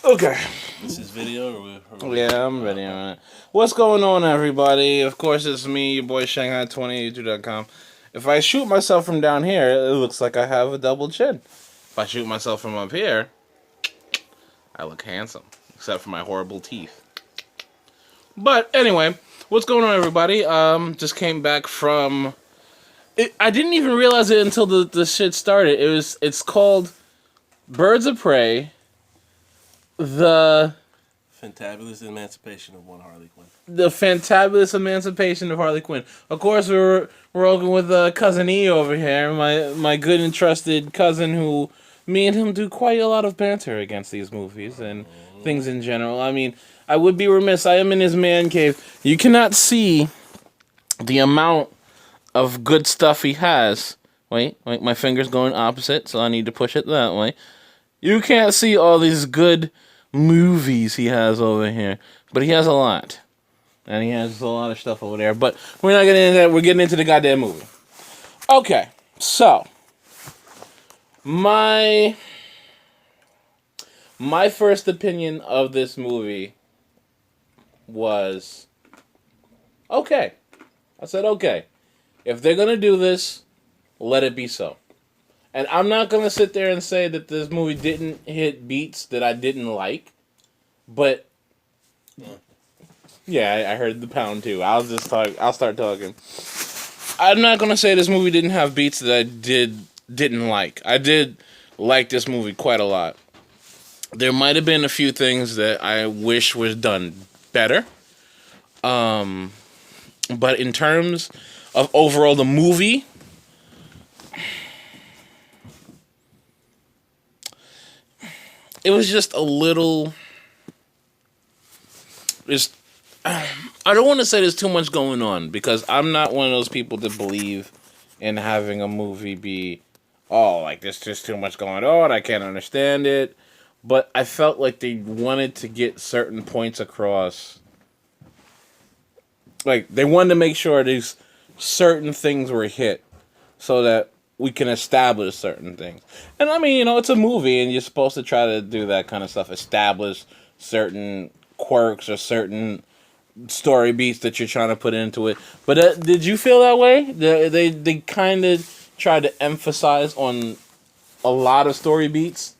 Okay. This is video, or Yeah, I'm ready on it. What's going on, everybody? Of course, it's me, your boy Shanghai20, YouTube.com. If I shoot myself from down here, it looks like I have a double chin. If I shoot myself from up here, I look handsome. Except for my horrible teeth. But anyway, what's going on, everybody? Just came back from... I didn't even realize it until the shit started. It's called Birds of Prey. The Fantabulous Emancipation of One Harley Quinn. Fantabulous Emancipation of Harley Quinn. Of course, we're working with cousin E over here, my good and trusted cousin, who me and him do quite a lot of banter against these movies and things in general. I mean, I would be remiss. I am in his man cave. You cannot see the amount of good stuff he has. Wait, my finger's going opposite, so I need to push it that way. You can't see all these good movies he has over here, but he has a lot. And he has a lot of stuff over there, but we're not getting into that. We're getting into the goddamn movie. Okay, so my first opinion of this movie was okay. I said okay. If they're gonna do this, let it be so. And I'm not gonna sit there and say that this movie didn't hit beats that I didn't like, but yeah, I heard the pound too. I'll start talking. I'm not gonna say this movie didn't have beats that I didn't like. I did like this movie quite a lot. There might have been a few things that I wish was done better. But in terms of overall the movie, it was just a little... I don't want to say there's too much going on, because I'm not one of those people that believe in having a movie be, oh, like, there's just too much going on, I can't understand it. But I felt like they wanted to get certain points across. Like, they wanted to make sure these certain things were hit so that we can establish certain things. And I mean, it's a movie, and you're supposed to try to do that kind of stuff. Establish certain quirks or certain story beats that you're trying to put into it. But did you feel that way? They kind of tried to emphasize on a lot of story beats?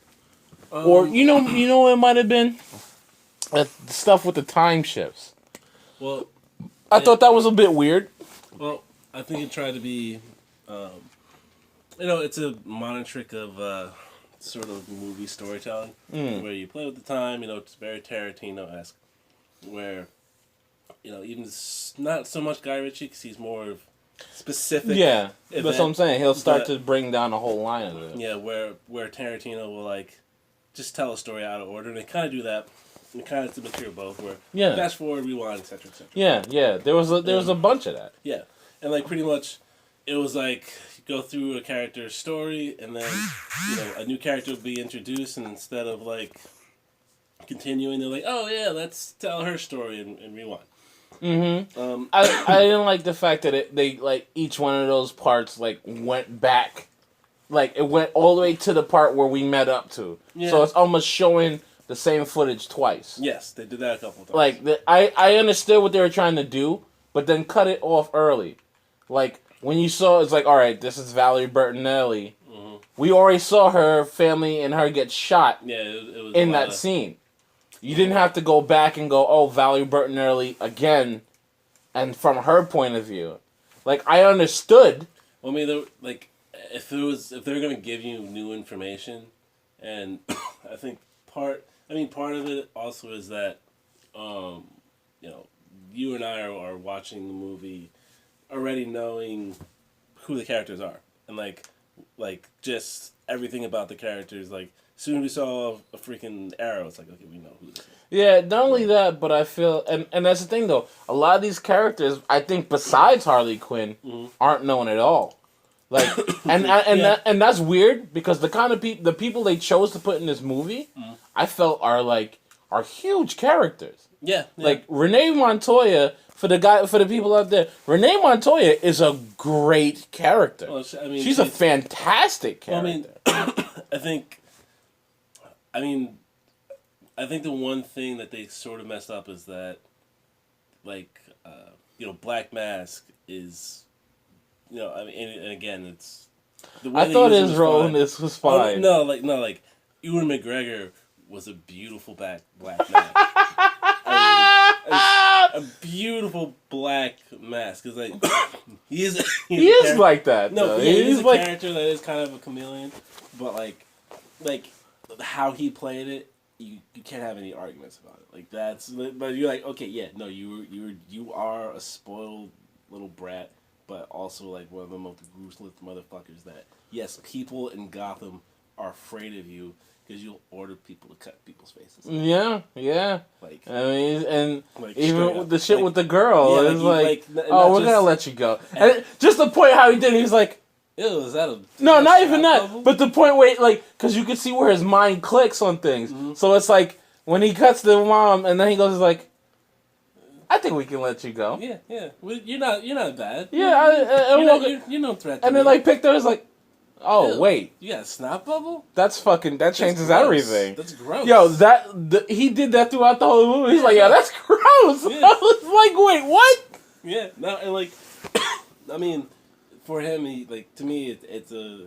Or, you know it might have been? Stuff with the time shifts. Well... I thought that was a bit weird. Well, I think it tried to be, it's a modern trick of sort of movie storytelling, where you play with the time. It's very Tarantino-esque, where even not so much Guy Ritchie, because he's more of specific. Yeah, event, that's what I'm saying. He'll start to bring down a whole line of it. Yeah, where Tarantino will just tell a story out of order, and they kind of do that. And kind of the material both, where fast forward, rewind, etc., etc. Yeah. There was a bunch of that. Yeah, and pretty much, it was you go through a character's story, and then a new character will be introduced, and instead of continuing, they're like, oh yeah, let's tell her story and rewind. Mm-hmm. I didn't like the fact that they each one of those parts went back, it went all the way to the part where we met up to. Yeah. So it's almost showing the same footage twice. Yes, they did that a couple of times. I understood what they were trying to do, but then cut it off early. When you saw, it's all right, this is Valerie Bertinelli. Mm-hmm. We already saw her family and her get shot. Yeah, it was in that scene. You didn't have to go back and go, oh, Valerie Bertinelli again, and from her point of view. I understood. Well, I mean, if they're going to give you new information, and I think part of it also is that, you and I are watching the movie already knowing who the characters are. And, just everything about the characters. As soon as we saw a freaking arrow, it's okay, we know who this is. Yeah, not only that, but I feel... And that's the thing, though. A lot of these characters, I think, besides Harley Quinn, aren't known at all. And that's weird, because the kind of the people they chose to put in this movie, I felt are huge characters. Yeah. Renee Montoya, for the people out there, Renee Montoya is a great character. Well, she's a fantastic character. Well, I think I think the one thing that they sort of messed up is that, like, Black Mask is, I mean, and again, it's the way I they thought use it his was role in fine. this was Oh, fine. no, Ewan McGregor was a beautiful Black Mask. A beautiful Black Mask. Cause like he's He is like that. no, though. yeah, he's a like character that is kind of a chameleon, but like how he played it, you can't have any arguments about it. Like but you're like, okay, yeah, no, you are a spoiled little brat, but also like one of the most ruthless motherfuckers that yes, people in Gotham are afraid of you because you'll order people to cut people's faces. Yeah. Like, I mean, and like even straight with up. the shit Like, with the girl, yeah, it's not oh, we're just- gonna let you go. And just the point how he did, it, he's like, Ew, is that a no, is not that even strap that. bubble? But the point where, like, because you can see where his mind clicks on things. Mm-hmm. So it's like when he cuts the mom, and then he goes like, "I think we can let you go." Yeah. Well, you're not bad. Yeah, You're no threat. To and me. then like picked her, was like, "Oh Ew, wait, you got a snot bubble? that changes That's gross. everything." That's gross. Yo, he did that throughout the whole movie. He's like, "Yeah, that's gross." Yeah. I was like, "Wait, what?" Yeah, no, and like, I mean, for him, to me, it's a.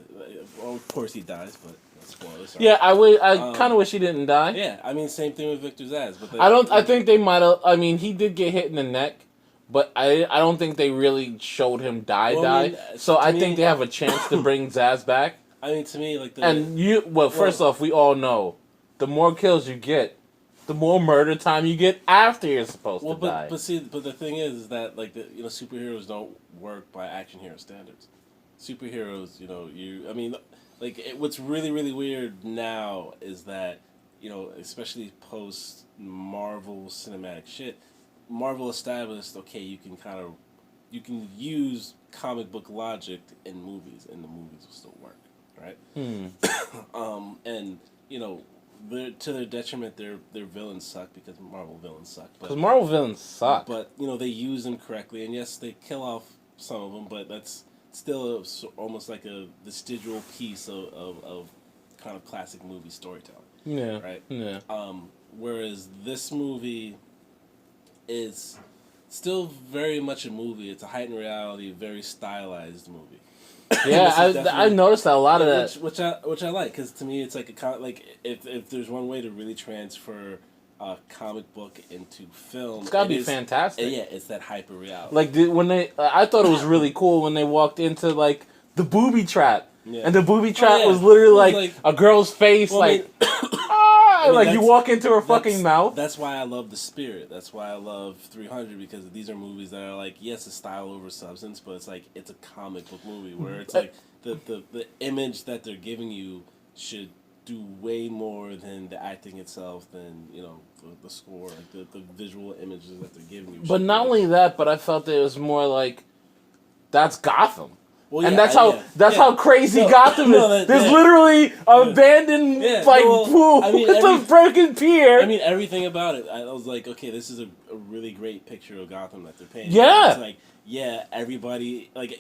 Well, of course, he dies, but spoilers. Sorry. Yeah, I kind of wish he didn't die. Yeah, I mean, same thing with Victor Zsasz, but I think they might have. I mean, he did get hit in the neck, but I don't think they really showed him die. Well, I mean, So to I me- think they have a chance to bring Zaz back. I mean, to me, like And first off, we all know, the more kills you get, the more murder time you get after you're supposed to die. But the thing is that like superheroes don't work by action hero standards. Superheroes, what's really really weird now is that especially post Marvel cinematic shit, Marvel established you can use comic book logic in movies and the movies will still work, right? And to their detriment, their villains suck because Marvel villains suck. Because Marvel villains suck. But they use them correctly, and yes, they kill off some of them, but that's still almost like a vestigial piece of kind of classic movie storytelling. Yeah. Right. Yeah. Whereas this movie is still very much a movie. It's a heightened reality, very stylized movie. Yeah, I noticed that a lot of that. Which I like, because to me it's like if there's one way to really transfer a comic book into film, It's gotta be fantastic. Yeah, it's that hyper reality. Like I thought it was really cool when they walked into like the booby trap, Yeah. and the booby trap yeah. was literally It was like a girl's face, Well, I like mean, like you that's- walk into her fucking mouth. That's why I love The Spirit. That's why I love 300, because these are movies that are like, yes, it's style over substance, but it's like it's a comic book movie where it's like the image that they're giving you should do way more than the acting itself, than the score, like the visual images that they're giving you. But not only that, but I felt that it was more like that's Gotham. Well, And yeah, that's how crazy No, Gotham no, is. that- There's yeah. literally abandoned Yeah, pool. I mean, it's a broken pier. I mean, everything about it. I was like, okay, this is a really great picture of Gotham that they're painting. Yeah. It's like, yeah, everybody, like,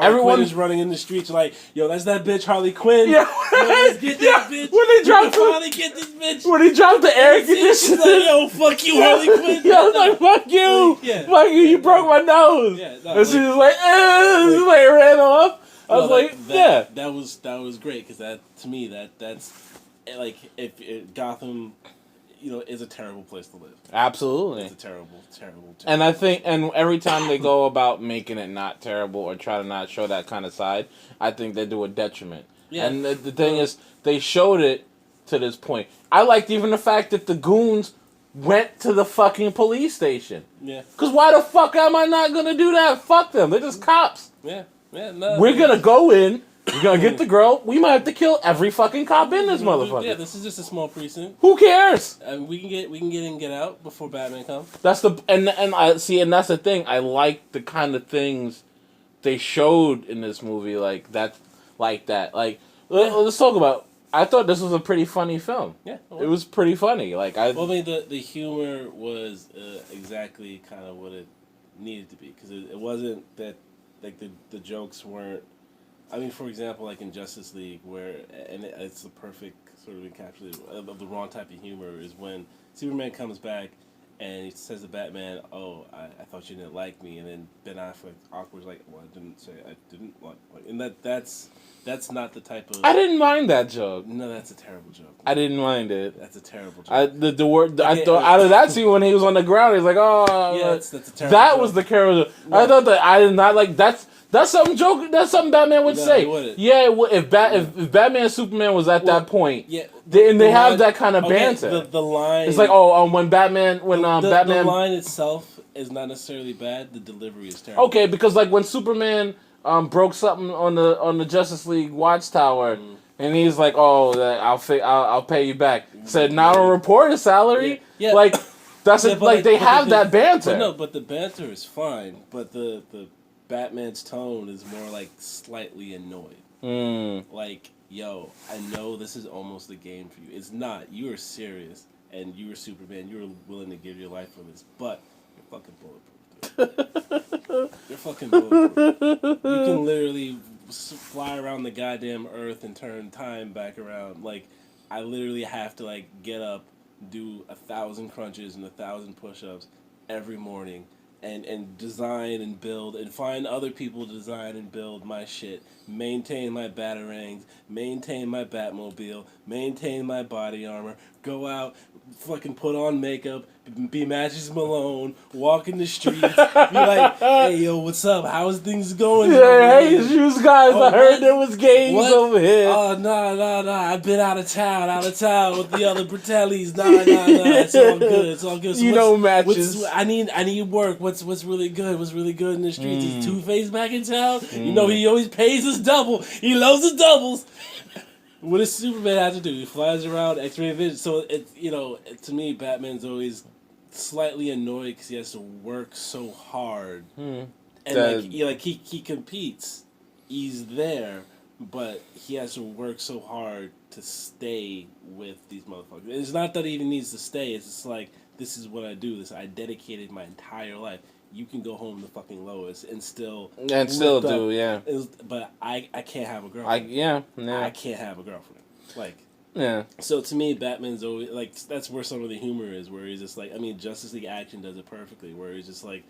Everyone- Quinn is running in the streets like, yo, that's that bitch Harley Quinn. Yeah. Yo, let's get that Yeah, bitch. when they We dropped can the- finally get this bitch. when he dropped the air She's conditioner, like, yo, fuck you, Harley Quinn. yeah, I was like, "Fuck you, Like, yeah. fuck you, you broke my nose." Yeah, and she was like, like ran off. I was No, like, yeah. That was great, because that, to me, that's like, if Gotham, is a terrible place to live. Absolutely. It's a terrible, terrible. And I think, and every time they go about making it not terrible or try to not show that kind of side, I think they do a detriment. Yeah. And the thing is, they showed it to this point. I liked even the fact that the goons went to the fucking police station. Yeah. Because why the fuck am I not going to do that? Fuck them. They're just cops. Yeah. Yeah. No. We're going to go in. We're going to get the girl. We might have to kill every fucking cop in this motherfucker. Yeah, this is just a small precinct. Who cares? And we can get in and get out before Batman comes. That's the and I see, and that's the thing. I like the kind of things they showed in this movie, like that. Let's talk about. I thought this was a pretty funny film. Yeah. It was pretty funny. Well, I mean, the humor was exactly kind of what it needed to be, because it wasn't that, like, the jokes weren't. I mean, for example, like in Justice League, where it's the perfect sort of encapsulated of the wrong type of humor is when Superman comes back and he says to Batman, "Oh, I thought you didn't like me," and then Ben Affleck awkward's like, "Well, I didn't say I didn't like," and that's not the type of. I didn't mind that joke. No, that's a terrible joke. I didn't mind it. That's a terrible joke. The word I thought out of that scene when he was on the ground, he's like, "Oh, yeah, that's a terrible. that joke. was the character." No. I thought that I did not like that's something joke. That's something Batman would No, say. he wouldn't. Yeah, if Batman and Superman was at that point, Yeah, they have line- that kind of okay, banter. The line. It's like when Batman the line itself is not necessarily bad. The delivery is terrible. okay, because like when Superman broke something on the Justice League Watchtower, and he's like, "Oh, I'll pay you back." Said, "Not on reporter salary." Yeah. Like that's Yeah, it. but Like they have the- that banter. But no, but the banter is fine. But the Batman's tone is more like slightly annoyed. Like, yo, I know this is almost a game for you. It's not. You are serious, and you are Superman. You are willing to give your life for this, but you're fucking bulletproof. Dude. You're fucking bulletproof. You can literally fly around the goddamn earth and turn time back around. Like, I literally have to like get up, do 1,000 crunches and 1,000 push-ups every morning. And design and build and find other people to design and build my shit, maintain my batarangs, maintain my Batmobile, maintain my body armor, go out, fucking put on makeup, be Matches Malone, walk in the streets, be like, "Hey yo, what's up? How's things going?" Yeah, hey, you guys, Oh, I heard what? there was games What? over here. Oh, no. I've been out of town with the other Bertellis. No. It's all good. So You know matches. I need work. What's really good? What's really good in the streets? Is Two-Face back in town? You know, he always pays his double. He loves his doubles. What does Superman have to do? He flies around, X-ray vision. So, to me, Batman's always slightly annoyed because he has to work so hard. And, he competes. He's there, but he has to work so hard to stay with these motherfuckers. It's not that he even needs to stay. It's just like, this is what I do. I dedicated my entire life. You can go home to fucking Lois and still do, yeah. But I can't have a girlfriend. I can't have a girlfriend. Like, yeah. So to me, Batman's always like, that's where some of the humor is. Where he's just like, I mean, Justice League Action does it perfectly. Where he's just like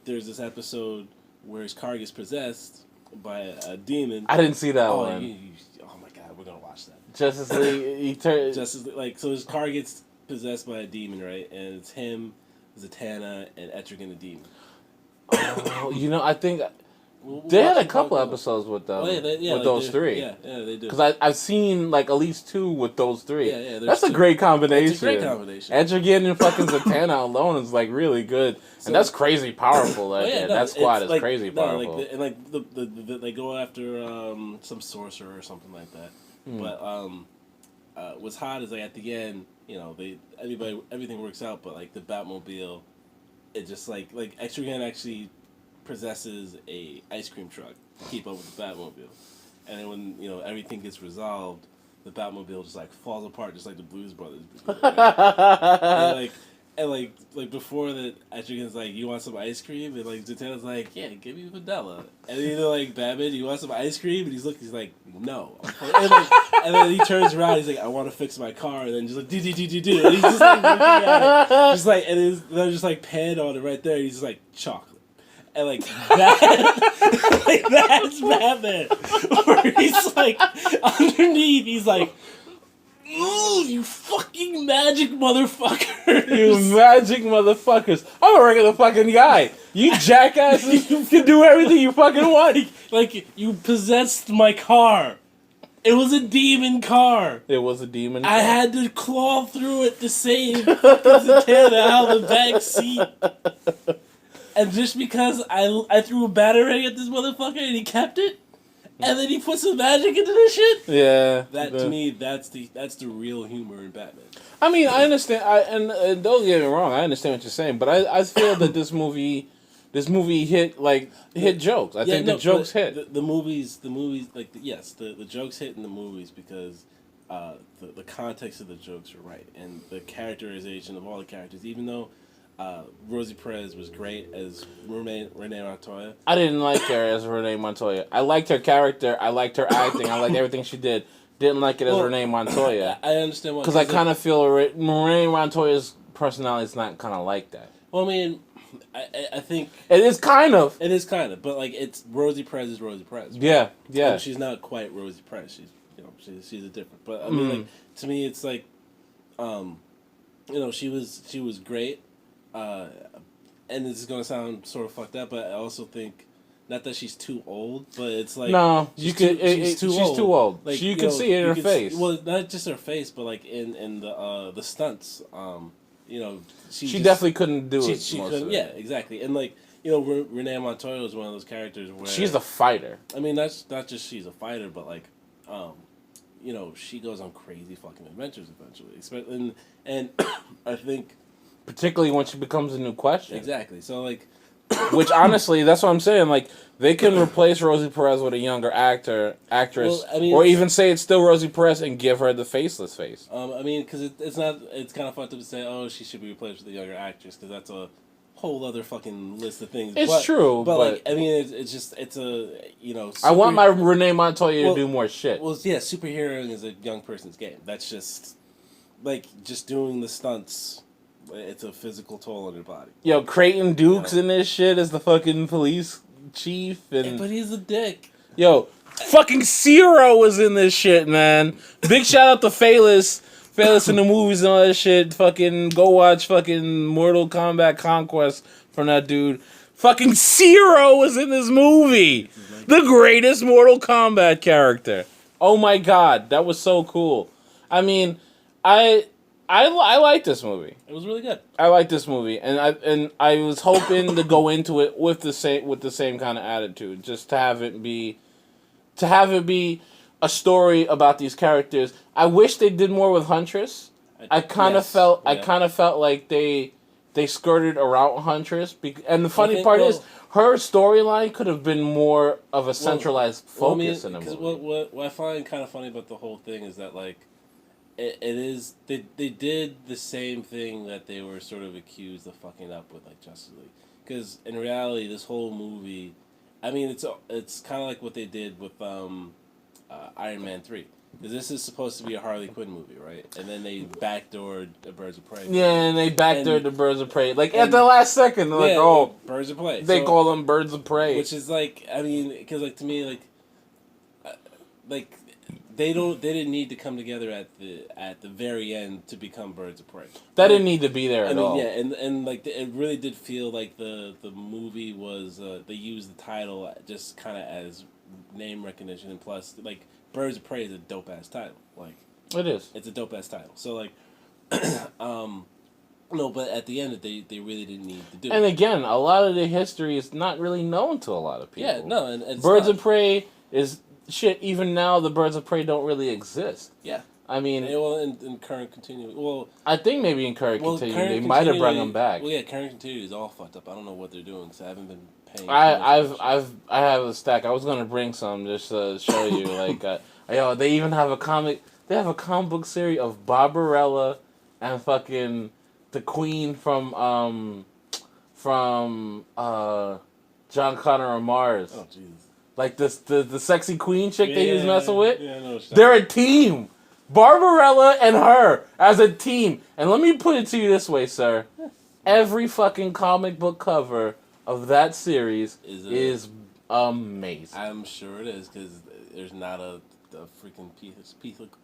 there's this episode where his car gets possessed by a demon. I didn't see that one. Oh my god, we're gonna watch that. Justice League, Justice League, so his car gets possessed by a demon, right? And it's him, Zatanna, and Etrigan the demon. I think they had a couple episodes with them, with those three. Yeah, they do. Because I've seen like at least two with those three. Yeah. That's a great combination. It's a great combination. Etrigan and fucking Zatanna alone is like really good, and that's crazy powerful. That squad is crazy powerful. They go after some sorcerer or something like that. But what's hot is like at the end, everything works out, but like the Batmobile, it just like Etrigan actually possesses a ice cream truck to keep up with the Batmobile, and then when everything gets resolved, the Batmobile just like falls apart, just like the Blues Brothers. and before that, Etrigan's like, "You want some ice cream?" And like Zatanna's like, "Yeah, give me vanilla." And then Batman, "You want some ice cream?" And he's like, "No." And then he turns around, he's like, "I want to fix my car," and then just like do. And he's just like looking at it, just like, and they're just like pan on it right there. And he's just like, "Chocolate." And like that, like that's Batman. Where he's like underneath, he's like, "Ooh, you fucking magic motherfuckers! You magic motherfuckers! I'm a regular fucking guy. You jackasses can do everything you fucking want. Like you possessed my car. It was a demon car. It was a demon. I had to claw through it to save Zatanna out of the back seat." And just because I threw a batarang at this motherfucker and he kept it, and then he put some magic into this shit. Yeah, to me, that's the real humor in Batman. I mean, I understand. And don't get me wrong. I understand what you're saying, but I feel that this movie hit jokes. I think the jokes hit. The movies the jokes hit in the movies because the context of the jokes are right and the characterization of all the characters, even though. Rosie Perez was great as Renee Montoya. I didn't like her as Renee Montoya. I liked her character. I liked her acting. I liked everything she did. didn't like it as Well, Renee Montoya. I understand why. Because I kind of feel Renee Montoya's personality is not kind of like that. Well, I mean, I think It is kind of. it is kind of, but like it's Rosie Perez is Rosie Perez. Right? Yeah, yeah. And she's not quite Rosie Perez. She's a different. But I mean, like to me, it's like, she was great, and this is gonna sound sort of fucked up, but I also think. Not that she's too old, but it's like no, she's too old. Like, you can see it in her face. Well, not just her face, but like in the stunts. She definitely couldn't do it. She couldn't. Yeah, exactly. And like Renee Montoya is one of those characters where she's a fighter. I mean, that's not just she's a fighter, but like, she goes on crazy fucking adventures eventually. And I think particularly when she becomes a new question. Exactly. So like. Which honestly, that's what I'm saying. Like they can replace Rosie Perez with a younger actress, well, I mean, or even say it's still Rosie Perez and give her the faceless face. I mean, because it's not. It's kind of fucked up to say, oh, she should be replaced with a younger actress, because that's a whole other fucking list of things. It's true, but like, I mean, it's a I want my Renee Montoya to do more shit. Well, yeah, superheroing is a young person's game. That's just like just doing the stunts. It's a physical toll on your body. Yo, Creighton Dukes in this shit as the fucking police chief, but he's a dick. Yo, fucking Zero was in this shit, man. Big shout out to Phaelus in the movies and all that shit. Fucking go watch fucking Mortal Kombat Conquest from that dude. Fucking Zero was in this movie. The greatest Mortal Kombat character. Oh my god, that was so cool. I mean, I like this movie. It was really good. I like this movie, and I was hoping to go into it with the same kind of attitude, just to have it be a story about these characters. I wish they did more with Huntress. I kind of felt like they skirted around Huntress, and the funny part is her storyline could have been more of a centralized focus in the movie. What I find kind of funny about the whole thing is that like. It is they did the same thing that they were sort of accused of fucking up with like Justice League, because in reality this whole movie, I mean it's kind of like what they did with Iron Man 3, because this is supposed to be a Harley Quinn movie, right? And then they backdoored the Birds of Prey. Yeah, and they backdoored the Birds of Prey like at the last second. They're like, oh, Birds of Prey. They call them Birds of Prey, which is like, I mean, because like to me like. They didn't need to come together at the very end to become Birds of Prey. That didn't need to be there at all. Yeah, and like it really did feel like the movie was they used the title just kind of as name recognition, and plus like Birds of Prey is a dope ass title. Like it is. It's a dope ass title. So like, no, but at the end they really didn't need to do it. And again, a lot of the history is not really known to a lot of people. Yeah, no, and it's Birds of Prey is. Shit, even now the Birds of Prey don't really exist. Yeah. I mean... well, in current continuity... Well... I think maybe in current continuity they might have brought them back. Well, yeah, current continuity is all fucked up. I don't know what they're doing, because I haven't been paying... I have a stack. I was going to bring some just to show you. Like, they even have a comic... They have a comic book series of Barbarella and fucking the Queen from John Connor on Mars. Oh, Jesus. Like the sexy queen chick that he was messing with? Yeah, no, they're a team. Barbarella and her as a team. And let me put it to you this way, sir. Every fucking comic book cover of that series is amazing. I'm sure it is, because there's not a freaking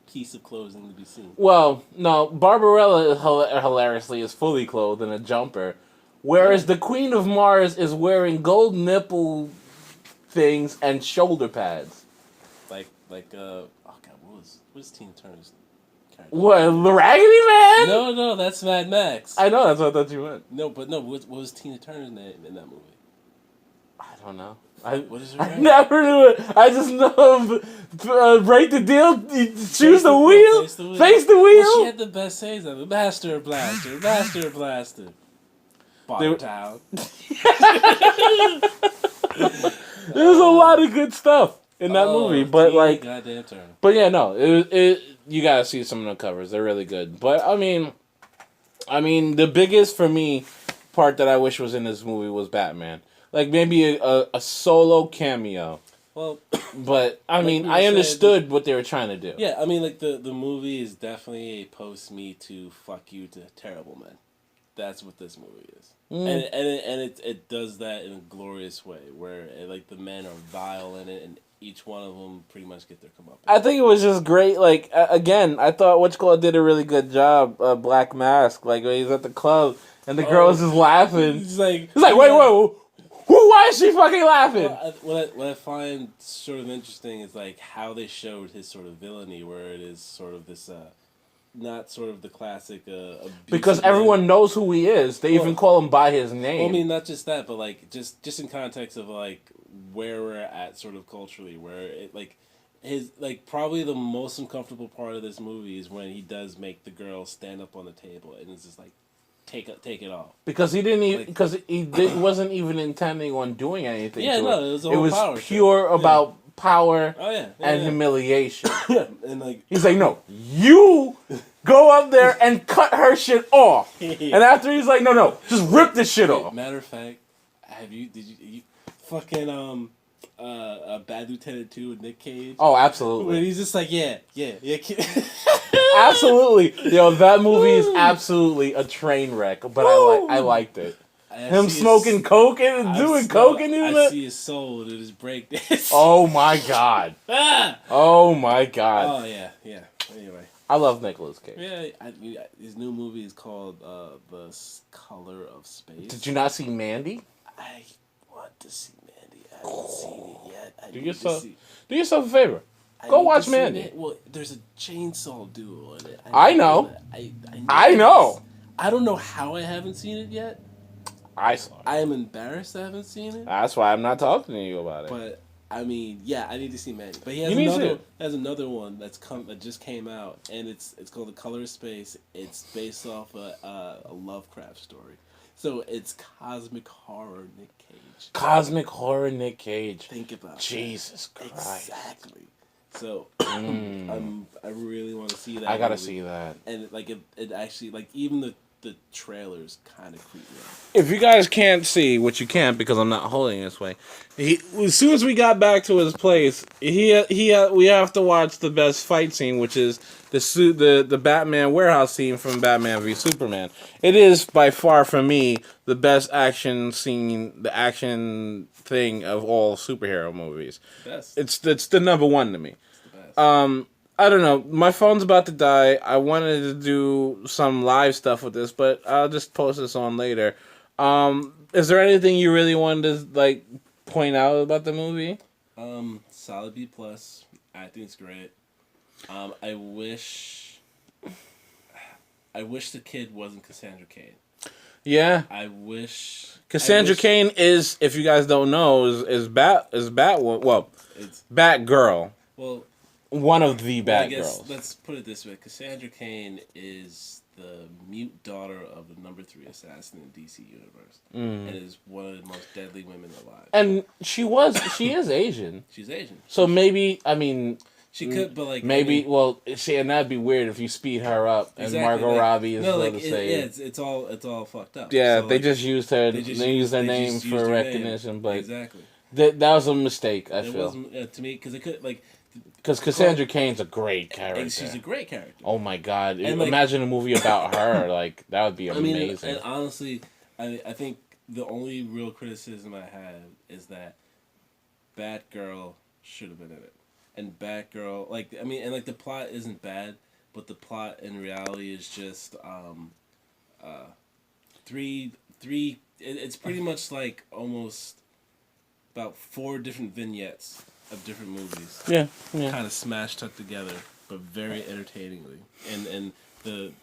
piece of clothing to be seen. Well, no, Barbarella hilariously is fully clothed in a jumper, whereas the Queen of Mars is wearing gold nipple things and shoulder pads. Like oh god, what was Tina Turner's character? What, the Raggedy Man? No, that's Mad Max. I know, that's what I thought you meant. No, but no, what was Tina Turner's name in that movie? I don't know. What is her I name? never knew it. I just know break the deal, choose the wheel, face the wheel. Well, she had the best sayings of it. Master Blaster, Master Blaster. Bartown. There's a lot of good stuff in that movie, but like, goddamn Turner. But yeah, no, it you gotta see some of the covers. They're really good. But I mean, the biggest for me part that I wish was in this movie was Batman. Like maybe a solo cameo. Well, But I mean, you I said, understood what they were trying to do. yeah, I mean, like the movie is definitely a post Me Too fuck you to terrible men. That's what this movie is, and it does that in a glorious way, where like the men are vile in it, and each one of them pretty much get their comeuppance. I think it was just great. Like again, I thought Whatchcall did a really good job. Black Mask, like when he's at the club and the girl is just laughing. It's like Wait, whoa, who? Why is she fucking laughing? What I find sort of interesting is like how they showed his sort of villainy, where it is sort of this, not sort of the classic. Because everyone knows who he is. They even call him by his name. Well, I mean, not just that, but like just in context of like where we're at, sort of culturally, where it like his like probably the most uncomfortable part of this movie is when he does make the girl stand up on the table and it's just like take it off. Because he didn't even, because wasn't even intending on doing anything. Yeah, to no, it. it was a whole power pure show. about power and humiliation. And like he's like, no, you go up there and cut her shit off. And after he's like, no, just rip this shit off. Matter of fact, did you fucking Bad Lieutenant 2 with Nick Cage? Oh, absolutely. When he's just like, yeah. Absolutely. Yo, that movie is absolutely a train wreck, but I liked it. Him smoking coke and doing coke and doing I see his soul in his breakdance. Oh my god. Oh my god. Oh yeah. Anyway. I love Nicolas Cage. Yeah, his new movie is called The Color of Space. Did you not see Mandy? I want to see Mandy. I haven't seen it yet. Do yourself a favor. Go watch Mandy. Well, there's a chainsaw duo in it. I know. I know. I don't know how I haven't seen it yet. I saw it. I am embarrassed I haven't seen it. That's why I'm not talking to you about it. But I mean, yeah, I need to see Mandy. But he has another one that just came out, and it's called The Color of Space. It's based off a Lovecraft story, so it's cosmic horror Nick Cage. Cosmic horror Nick Cage. Think about Jesus Christ. Exactly. So I really want to see that. I gotta movie. see that. And like it actually like even the trailers kind of creep me out. If you guys can't see, which you can't because I'm not holding it this way, as soon as we got back to his place, we have to watch the best fight scene, which is the Batman warehouse scene from Batman v Superman. It is by far for me the best action scene, the action thing of all superhero movies. Best. It's the number one to me. It's the best. I don't know. My phone's about to die. I wanted to do some live stuff with this, but I'll just post this on later. Is there anything you really wanted to like point out about the movie? Solid B+. Acting's great. I wish the kid wasn't Cassandra Cain. Yeah. Cassandra Cain is, if you guys don't know, is Batwoman. Well, it's Batgirl. Well, one of the Batgirls. I guess let's put it this way: Cassandra Cain is the mute daughter of the number 3 assassin in DC Universe, and is one of the most deadly women alive. And she is Asian. She's Asian. So maybe, I mean, she could, but like maybe. Well, and that'd be weird if you speed her up and Margot Robbie is the same. It's all fucked up. Yeah, so, they just used her. They used her name for recognition, but exactly that was a mistake. I feel to me because it could like. Because Cassandra Cain's a great character. And she's a great character. Oh my god! And imagine a movie about her. Like that would be amazing. I mean, and honestly, I think the only real criticism I have is that Batgirl should have been in it, and Batgirl the plot isn't bad, but the plot in reality is just three. It's pretty much like almost about 4 different vignettes of different movies. Yeah. Kind of smashed up together, but very entertainingly. And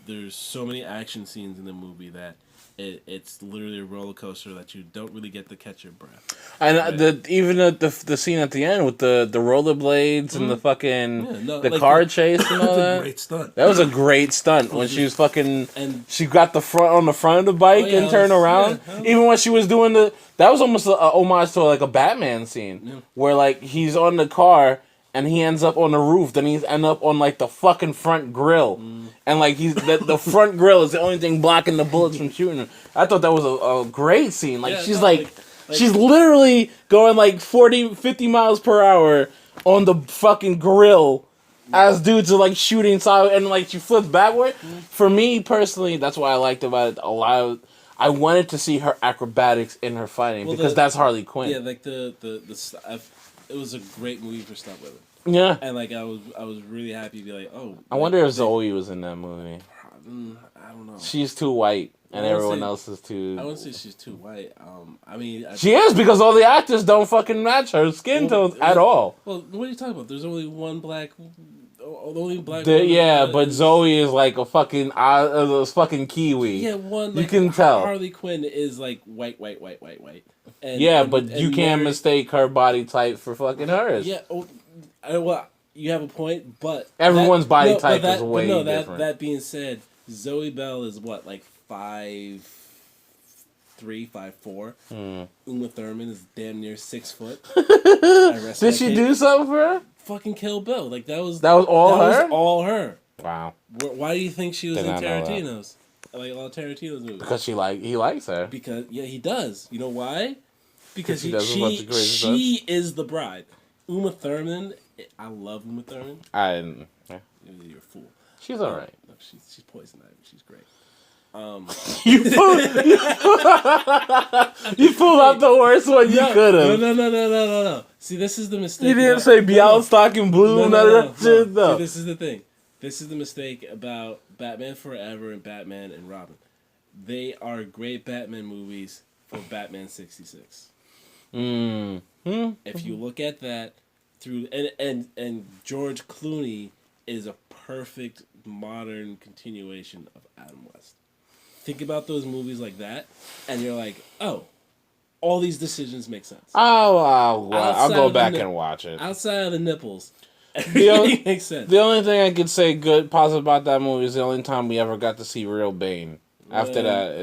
there's so many action scenes in the movie that it's literally a roller coaster that you don't really get to catch your breath. And even the scene at the end with the rollerblades and the fucking car chase and all that. Great stunt. That was a great stunt when she was fucking she got the front of the bike and turned around. Yeah, even when she was doing that was almost a homage to like a Batman scene where like he's on the car and he ends up on the roof, then he's end up on like the fucking front grill. And like the front grill is the only thing blocking the bullets from shooting him. I thought that was a great scene. Like she's like She's literally going like 40, 50 miles per hour on the fucking grill as dudes are like shooting side and like she flips backward. For me personally, that's what I liked about it a lot. I wanted to see her acrobatics in her fighting because that's Harley Quinn. Yeah, like it was a great movie for stunt women. Yeah, And like I was really happy to be like, oh. I wonder if Zoe was in that movie. I don't know. She's too white, and everyone else is too. I wouldn't say she's too white. I mean, she is because all the actors don't fucking match her skin tone at all. Well, what are you talking about? There's only one black. The only black. Yeah, but Zoe is like a fucking Kiwi. Yeah, one. You can tell. Harley Quinn is like white. And, but you can't mistake her body type for fucking hers. Yeah. Well, you have a point, but everyone's body type is way different. That being said, Zoe Bell is what, like 5'3", 5'4". Uma Thurman is damn near 6 foot. Did she do something for her? Fucking Kill Bill. Like that was all her. Was all her. Wow. Why do you think she was in Tarantino's? Like a lot of Tarantino's movies. Because he likes her. Because he does. You know why? Because she is the bride. Uma Thurman. I love Uma Thurman. Yeah. You're a fool. She's alright. No, she's poison ivy. She's great. You pulled out the worst one you could have. No. See, this is the mistake. You didn't say Bialystok and Bloom. No. See, this is the thing. This is the mistake about Batman Forever and Batman and Robin. They are great Batman movies for Batman 66. If you look at that through and George Clooney is a perfect modern continuation of Adam West. Think about those movies like that, and you're like, oh, all these decisions make sense. I'll go back and watch it. Outside of the nipples, everything makes sense. The only thing I could say good positive about that movie is the only time we ever got to see real Bane. After that,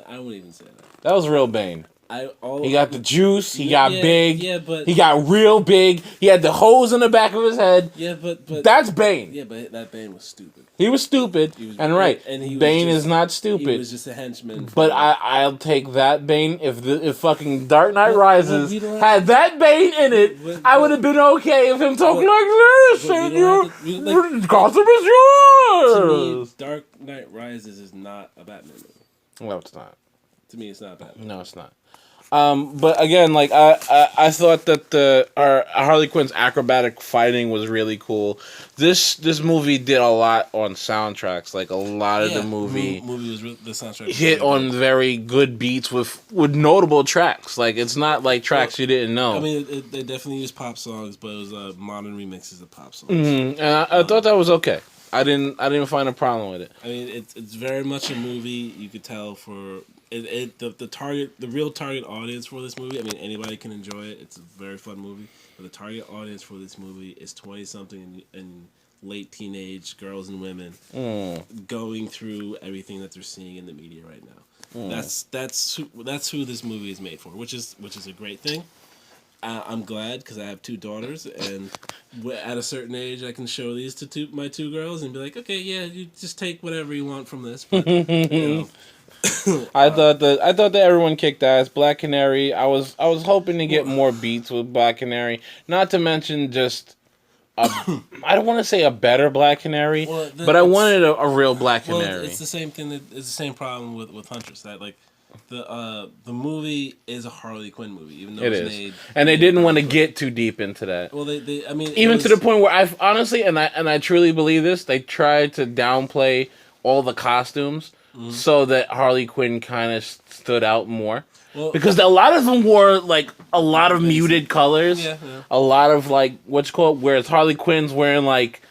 I wouldn't even say that. That was real Bane. He got the juice. He got big. Yeah, but he got real big. He had the hose in the back of his head. Yeah, but that's Bane. Yeah, but that Bane was stupid. He was stupid, and Bane is not stupid. He was just a henchman. But I'll take that Bane if fucking Dark Knight Rises had that Bane in it. I would have been okay if him talking like this. And Gotham is yours. To me, Dark Knight Rises is not a Batman movie. No, it's not. To me, it's not Batman. No, it's not. But again, like I thought that our Harley Quinn's acrobatic fighting was really cool. This movie did a lot on soundtracks. Like a lot of the movie was the soundtrack hit on very good beats with notable tracks. Like it's not like tracks you didn't know. I mean, they definitely used pop songs, but it was modern remixes of pop songs. Mm-hmm. And I thought that was okay. I didn't find a problem with it. I mean, it's very much a movie. You could tell for the real target audience for this movie. I mean, anybody can enjoy it. It's a very fun movie. But the target audience for this movie is 20-something and late teenage girls and women going through everything that they're seeing in the media right now. That's who this movie is made for, which is a great thing. I'm glad because I have 2 daughters, and at a certain age, I can show these to my 2 girls and be like, okay, yeah, you just take whatever you want from this. But, I thought that everyone kicked ass. Black Canary. I was hoping to get more beats with Black Canary. Not to mention just I don't want to say a better Black Canary, but I wanted a real Black Canary. Well, it's the same thing. It's the same problem with Huntress. That like. The movie is a Harley Quinn movie, even though it's made, and they didn't want to get too deep into that. Well, I mean, even to the point where I honestly, and I truly believe this, they tried to downplay all the costumes so that Harley Quinn kind of stood out more. Well, because a lot of them wore like a lot of muted colors, a lot of like whereas Harley Quinn's wearing like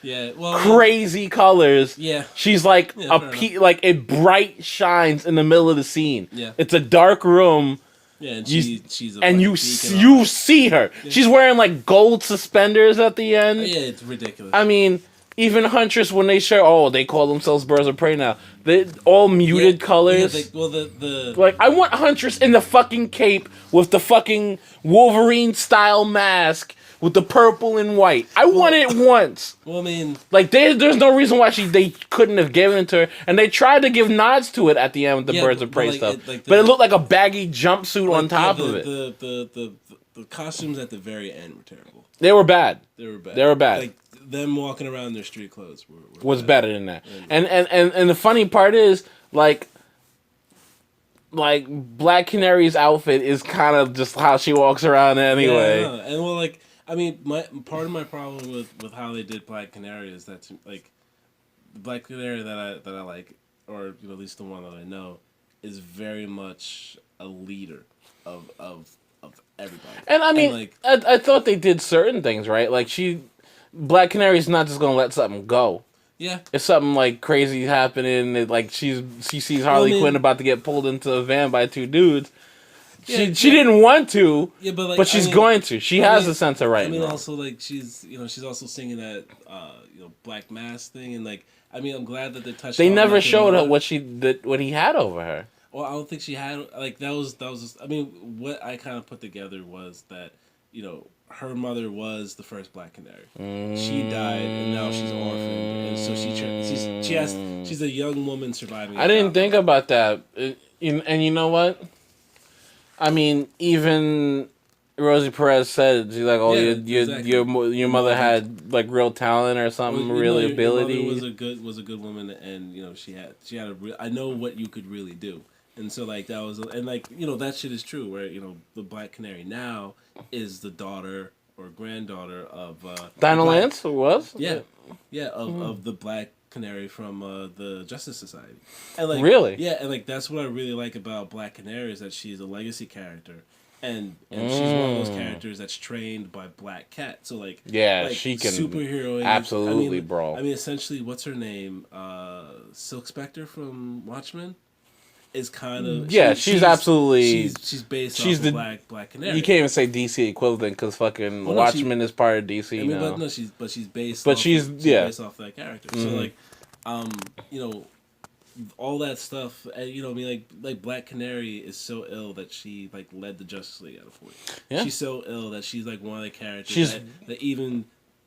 crazy colors. Yeah, she's like like it bright shines in the middle of the scene. Yeah, it's a dark room. Yeah, and you see her. Yeah. She's wearing like gold suspenders at the end. Yeah, it's ridiculous. I mean, even Huntress when they call themselves Birds of Prey now. They all muted colors. Yeah, like I want Huntress in the fucking cape with the fucking Wolverine style mask with the purple and white. I want it once. Well, I mean, Like there's no reason why they couldn't have given it to her, and they tried to give nods to it at the end with the Yeah, Birds of but Prey like, stuff. it But it looked like a baggy jumpsuit on top of it. The costumes at the very end were terrible. They were bad. They were bad. They were bad. Like them walking around in their street clothes were Was bad. better than that. And the funny part is like Black Canary's outfit is kind of just how she walks around anyway. Yeah, I know. And well, like I mean, part of my problem with how they did Black Canary is that like the Black Canary that I like, or at least the one that I know, is very much a leader of everybody. And I mean, like I thought they did certain things right. Like Black Canary's not just gonna let something go. yeah. If something like crazy happening, like she sees Harley Quinn about to get pulled into a van by two dudes. Yeah, She didn't want to, Yeah, but but she's going to. She has a sense of right. I mean, and wrong. also like she's also singing that Black Mass thing, and like I mean, I'm glad that they touched. They on never like, showed her mother. what he had over her. Well, I don't think she had like that was. I mean, what I kind of put together was that her mother was the first Black Canary. She died, and now she's orphaned, and so she's a young woman surviving. I didn't think about that, and you know what? I mean, even Rosie Perez said she's like, "Oh, exactly. your mother had like real talent or something, real ability." Your mother was a good woman, and she had a real. I know what you could really do. And so, like, that was, and like, that shit is true. Where the Black Canary now is the daughter or granddaughter of Dinah Lance was. Yeah, of the Black Canary from the Justice Society. And like, really, yeah, and like that's what I really like about Black Canary is that she's a legacy character, and she's one of those characters that's trained by Black Cat. So like, she can superhero absolutely brawl. I mean, essentially, what's her name? Silk Spectre from Watchmen. Is kind of she's absolutely she's based she's off the of Black Canary. You can't even say DC equivalent because fucking Watchmen is part of DC now. She's based. She's based off that character. So like, all that stuff. And, I mean, like Black Canary is so ill that she like led the Justice League at a point. Yeah. She's so ill that she's like one of the characters that even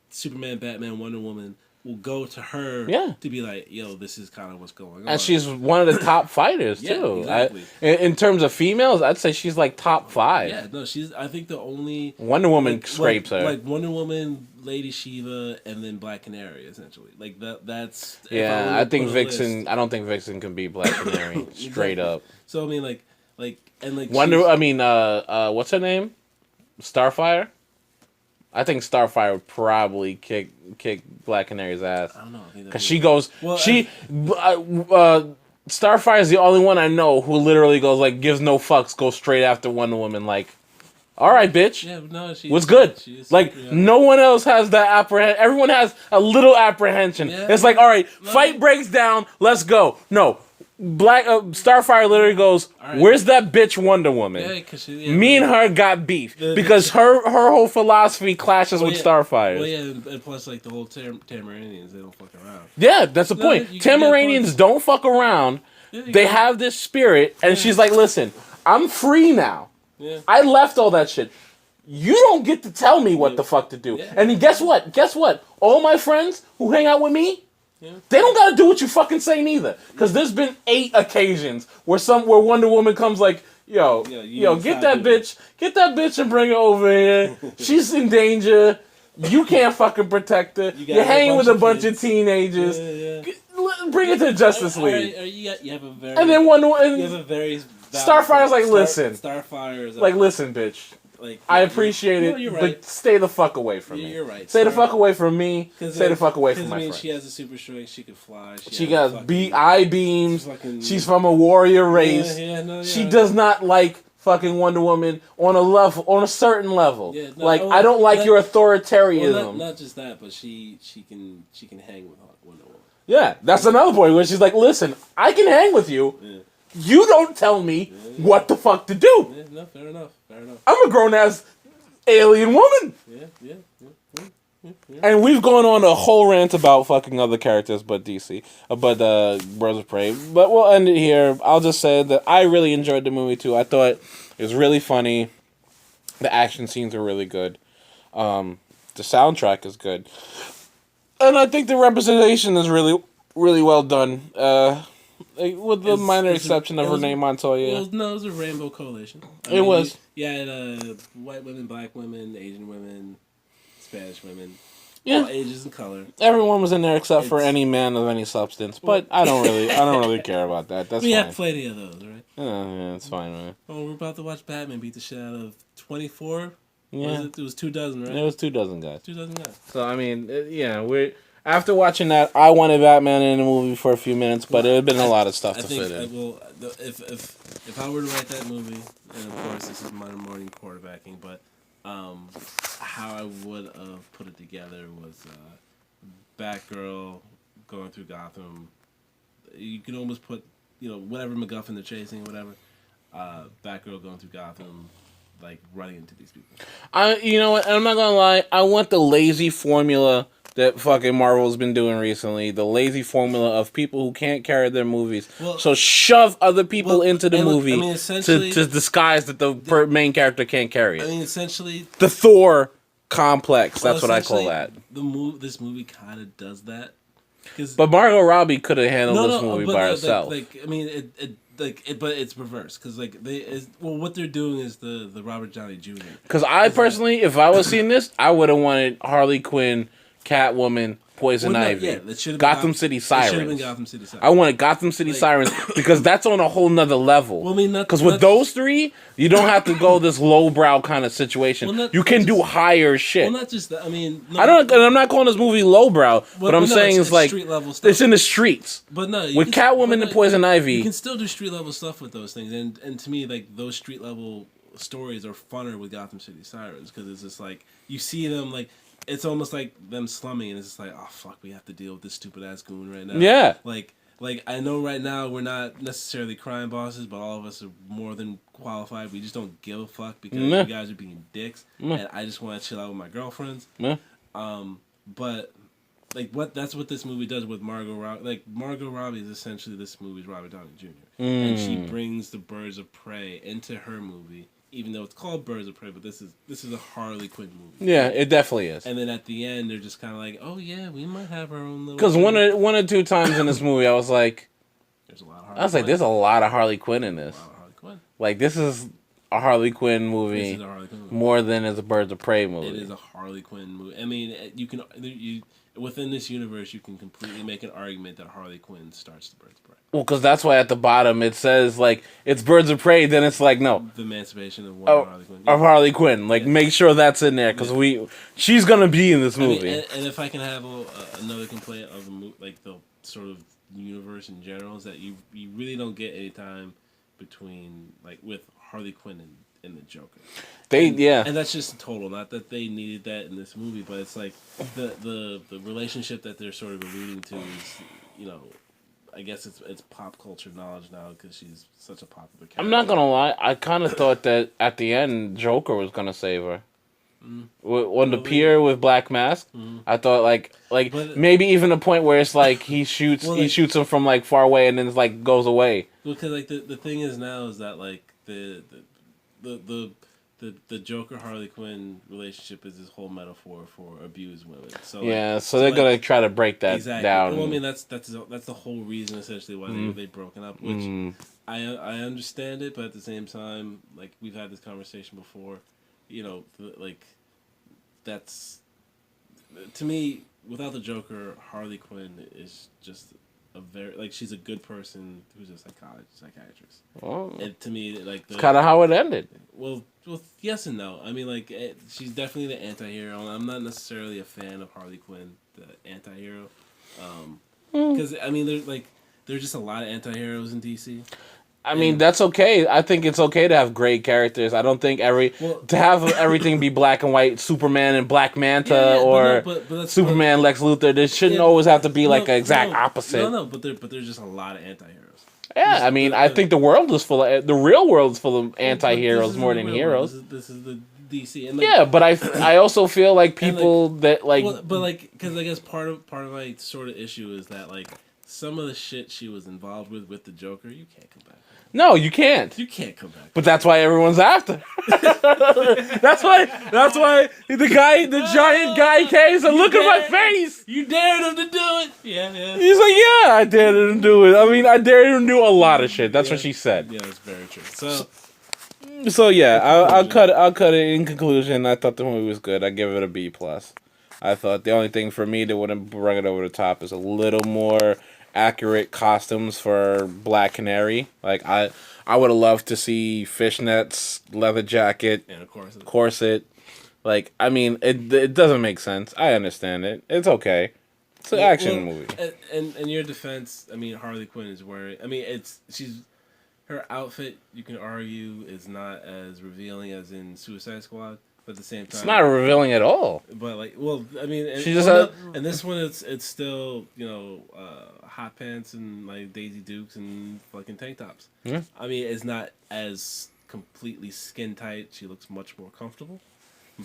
Superman, Batman, Wonder Woman will go to her to be like, yo, this is kind of what's going on. And she's one of the top fighters, too. Exactly. In terms of females, I'd say she's like top 5. Yeah, no, I think the only... Wonder Woman scrapes her. Like Wonder Woman, Lady Shiva, and then Black Canary, essentially. Like, that's... Yeah, I think Vixen... I don't think Vixen can beat Black Canary, straight up. So, I mean, like... what's her name? Starfire? I think Starfire would probably kick Black Canary's ass. I don't know. Because she goes... Starfire is the only one I know who literally goes, like, gives no fucks, goes straight after Wonder Woman, like... All right, bitch. Yeah, no, what's good? Like, no one else has that apprehension. Everyone has a little apprehension. Yeah. It's like, all right, fight breaks down, let's go. No. Starfire literally goes, where's that bitch Wonder Woman? Yeah, because me and her got beef because her whole philosophy clashes with Starfire's. Well, yeah, and plus like the whole Tamaranians, they don't fuck around. Yeah, that's the point. Tamaranians don't fuck around. They have this spirit, and she's like, listen, I'm free now. Yeah. I left all that shit. You don't get to tell me what the fuck to do. Yeah. And then guess what? All my friends who hang out with me, they don't gotta do what you fucking say neither. Because there's been 8 occasions where Wonder Woman comes like, yo, get that bitch and bring her over here. She's in danger. You can't fucking protect her. You're hanging with a bunch of teenagers. Bring it to the Justice League. You have a very... And then you have a very... Starfire's like, listen. Starfire is like, listen, bitch. Like, I appreciate it, you're right. but stay the fuck away from me. You're right. Stay the fuck away from me. Stay the fuck away from my friends. She has a super strength. She can fly. She got eye beams. She's from a warrior race. She does not like fucking Wonder Woman on a certain level. Yeah, no, I don't like your authoritarianism. Well, not just that, but she can hang with Wonder Woman. Yeah, that's another point where she's like, listen, I can hang with you. Yeah. You don't tell me what the fuck to do. Yeah, no, fair enough. I'm a grown-ass alien woman. Yeah. And we've gone on a whole rant about fucking other characters but DC. But Birds of Prey. But we'll end it here. I'll just say that I really enjoyed the movie, too. I thought it was really funny. The action scenes are really good. The soundtrack is good, and I think the representation is really, really well done. With the minor exception of Renee Montoya. No, it was a rainbow coalition. It was. You had white women, black women, Asian women, Spanish women. Yeah. All ages and color. Everyone was in there except for any man of any substance. But I don't really care about that. That's we fine. have plenty of those, right? Yeah, it's fine, man. Oh, we're about to watch Batman beat the shit out of 24. Yeah. It was 2 dozen, right? It was 2 dozen guys. 2 dozen guys. So I mean, after watching that, I wanted Batman in the movie for a few minutes, but it had been a lot of stuff to fit in. If I were to write that movie, and of course this is my morning quarterbacking, but how I would have put it together was Batgirl going through Gotham. You can almost put, whatever MacGuffin they're chasing, whatever. Batgirl going through Gotham, like running into these people. You know what? I'm not gonna lie. I want the lazy formula that fucking Marvel's been doing recently. The lazy formula of people who can't carry their movies. So shove other people into the movie to disguise that the main character can't carry it. I mean, essentially, the Thor complex. That's what I call that. This movie kind of does that. But Margot Robbie could have handled this movie by herself. But it's reversed because what they're doing is the Robert Downey Jr. Because I personally, if I was seeing this, I would have wanted Harley Quinn, Catwoman, Poison Ivy, Gotham City Sirens. It should have been Gotham City Sirens. I wanted Gotham City Sirens because that's on a whole nother level. Well, I mean, because with those three, you don't have to go this lowbrow kind of situation. You can do higher shit. Well, not just that. I mean, I'm not calling this movie lowbrow, but I'm saying it's like street level stuff. It's in the streets. But no, with Catwoman and Poison Ivy, you can still do street level stuff with those things, and to me, like those street level stories are funner with Gotham City Sirens because it's just like you see them like. It's almost like them slumming, and it's just like, oh fuck, we have to deal with this stupid ass goon right now. Yeah. Like I know right now we're not necessarily crime bosses, but all of us are more than qualified. We just don't give a fuck because you guys are being dicks, and I just want to chill out with my girlfriends. But like that's what this movie does with Margot Robbie. Like Margot Robbie is essentially this movie's Robert Downey Jr. And she brings the Birds of Prey into her movie. Even though it's called Birds of Prey, but this is a Harley Quinn movie. Yeah, it definitely is. And then at the end, they're just kind of like, "Oh yeah, we might have our own little." Because one or two times in this movie, I was like, "There's a lot of Harley Quinn. There's a lot of Harley Quinn in this. Like this is a Harley Quinn movie more than it's a Birds of Prey movie. It is a Harley Quinn movie. I mean, you within this universe, you can completely make an argument that Harley Quinn starts the Birds of Prey. Well, because that's why at the bottom it says like it's Birds of Prey. Then it's like no, the emancipation of Harley Quinn. Of Harley Quinn. Like make sure that's in there because she's gonna be in this movie. I mean, and if I can have another complaint of the like the sort of universe in general is that you really don't get any time between like with Harley Quinn and the Joker. And that's just total. Not that they needed that in this movie, but it's like the relationship that they're sort of alluding to is, I guess it's pop culture knowledge now because she's such a popular character. I'm not gonna lie. I kind of thought that at the end Joker was gonna save her. On the pier with Black Mask, I thought like maybe even a point where it's like he shoots him from like far away and then it's like goes away. Because like the thing is now is that like the Joker Harley Quinn relationship is this whole metaphor for abused women. So so they're gonna try to break that down. Well, I mean that's the whole reason essentially why they've broken up. Which I understand it, but at the same time, like we've had this conversation before, like that's to me without the Joker, Harley Quinn is just a very like she's a good person who's a psychiatrist. Oh. And to me, like it's kind of how it ended. Well, yes and no. I mean, like she's definitely the anti-hero. I'm not necessarily a fan of Harley Quinn, the anti-hero, because I mean, there's just a lot of anti-heroes in DC. I mean, that's okay. I think it's okay to have great characters. I don't think to have everything be black and white, Superman and Black Manta, but Superman, Lex Luthor. There shouldn't always have to be like an exact opposite. But there's just a lot of anti-heroes. Yeah, I mean, I think the world is full of the real world is full of anti-heroes more than heroes. This is the DC. And but I also feel like people that like, because I guess part of my sort of issue is that like some of the shit she was involved with the Joker, you can't come back. No, you can't. You can't come back. But that's why everyone's after. That's why the giant guy came and look at my face. You dared him to do it. Yeah. He's like, yeah, I dared him to do it. I mean, I dared him to do a lot of shit. That's what she said. Yeah, that's very true. So yeah, I'll cut it. In conclusion, I thought the movie was good. I give it a B plus. I thought the only thing for me that wouldn't bring it over the top is a little more accurate costumes for Black Canary. Like I would have loved to see fishnets, leather jacket, and of course corset. Like, I mean, it doesn't make sense. I understand it. It's okay. It's an action movie. And in your defense, I mean, Harley Quinn is wearing. I mean, her outfit. You can argue is not as revealing as in Suicide Squad. But at the same time, it's not revealing at all. But like, well, I mean, and this one, it's still hot pants and like Daisy Dukes and fucking tank tops. Yeah. I mean, it's not as completely skin tight. She looks much more comfortable.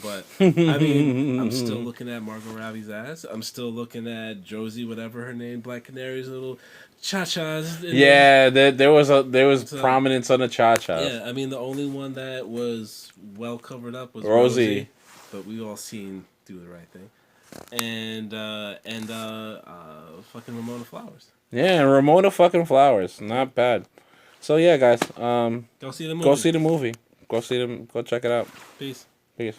But I mean, I'm still looking at Margot Robbie's ass. I'm still looking at Josie, whatever her name, Black Canary's little cha-chas. Yeah, there was prominence on the cha-chas. Yeah, I mean, the only one that was well covered up was Rosie. But we all seen Do the Right Thing. And fucking Ramona Flowers. Yeah, Ramona fucking Flowers. Not bad. So yeah, guys, go see the movie. Go see the movie. Go check it out. Peace. Peace.